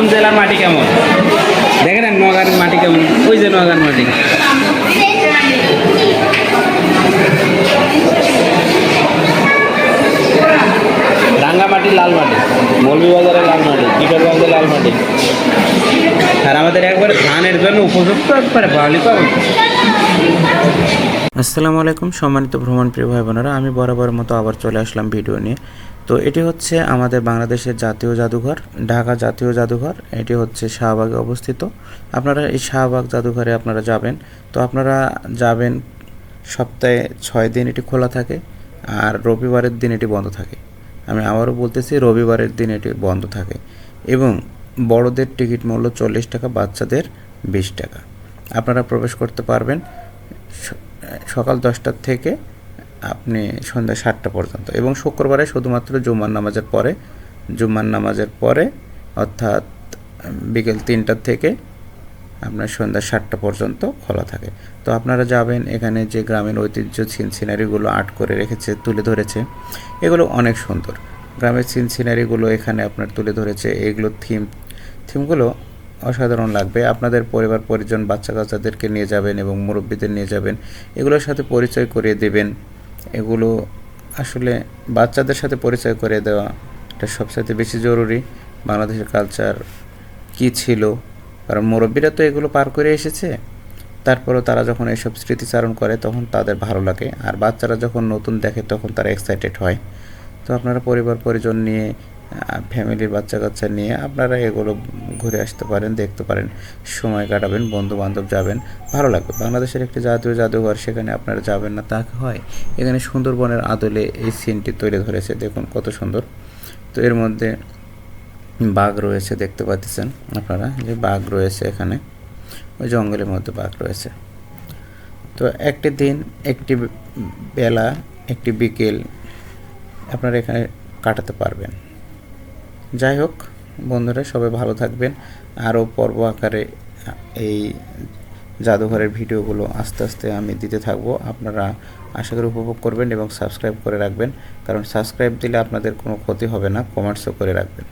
কোন জেলার মাটি কেমন দেখেন, নোয়াগাঁর মাটি কেমন, ওই যে নোয়াগাঁর মাটি। রাঙ্গামাটি, লাল মাটি, মৌলভীবাজারের লাল মাটি, কিশোরগঞ্জের লাল মাটি। আর আমাদের একবারে ধানের জন্য উপযুক্ত একবারে ভালো পাবো। আসসালামু আলাইকুম সম্মানিত ভ্রমণ প্রিয় ভাই বোনেরা, আমি বরাবরের মতো আবার চলে আসলাম ভিডিও নিয়ে। তো এটি হচ্ছে আমাদের বাংলাদেশের জাতীয় জাদুঘর, ঢাকা জাতীয় জাদুঘর। এটি হচ্ছে শাহবাগে অবস্থিত। আপনারা এই শাহবাগ জাদুঘরে আপনারা যাবেন, তো আপনারা যাবেন সপ্তাহে 6 দিন এটি খোলা থাকে, আর রবিবারের দিন এটি বন্ধ থাকে। আমি আবারও বলতেছি, রবিবারের দিন এটি বন্ধ থাকে। এবং বড়দের টিকিট মূল্য 40 টাকা, বাচ্চাদের 20 টাকা। আপনারা প্রবেশ করতে পারবেন সকাল 10টা থেকে আপনি সন্ধ্যা 7টা পর্যন্ত, এবং শুক্রবারে শুধুমাত্র জুম্মার নামাজের পরে অর্থাৎ বিকেল 3টা থেকে আপনার সন্ধ্যা 7টা পর্যন্ত খোলা থাকে। তো আপনারা যাবেন, এখানে যে গ্রামের ঐতিহ্য সিনারিগুলো আর্ট করে রেখেছে, তুলে ধরেছে, এগুলো অনেক সুন্দর। গ্রামের সিনারিগুলো এখানে আপনার তুলে ধরেছে, এগুলো থিমগুলো অসাধারণ লাগবে। আপনাদের পরিবার পরিজন বাচ্চা কাচ্চাদেরকে নিয়ে যাবেন এবং মুরব্বীদের নিয়ে যাবেন, এগুলোর সাথে পরিচয় করিয়ে দেবেন। এগুলো আসলে বাচ্চাদের সাথে পরিচয় করে দেওয়া এটা সবসাথে বেশি জরুরি। বাংলাদেশের কালচার কী ছিল, কারণ মুরব্বীরা তো এগুলো পার করে এসেছে, তারপরেও তারা যখন এসব স্মৃতিচারণ করে তখন তাদের ভালো লাগে, আর বাচ্চারা যখন নতুন দেখে তখন তারা এক্সাইটেড হয়। তো আপনারা পরিবার পরিজন নিয়ে, ফ্যামিলির বাচ্চা কাচ্চা নিয়ে আপনারা এগুলো ঘুরে আসতে পারেন, দেখতে পারেন, সময় কাটাবেন, বন্ধু বান্ধব যাবেন, ভালো লাগবে। বাংলাদেশের একটি জাতীয় জাদুঘর, সেখানে আপনারা যাবেন না তা হয়? এখানে সুন্দরবনের আদলে এই সিনটি তুলে ধরেছে, দেখুন কত সুন্দর। তো এর মধ্যে বাঘ রয়েছে, দেখতে পাচ্ছেন আপনারা যে বাঘ রয়েছে এখানে, ওই জঙ্গলের মধ্যে বাঘ রয়েছে। তো একটি দিন, একটি বেলা, একটি বিকেল আপনারা এখানে কাটাতে পারবেন। যাই হোক বন্ধুরা, সবাই ভালো থাকবেন। আরও পর্ব আকারে এই জাদুঘরের ভিডিওগুলো আস্তে আস্তে আমি দিতে থাকবো। আপনারা আশা করি উপভোগ করবেন এবং সাবস্ক্রাইব করে রাখবেন, কারণ সাবস্ক্রাইব দিলে আপনাদের কোনো ক্ষতি হবে না। কমেন্টসও করে রাখবেন।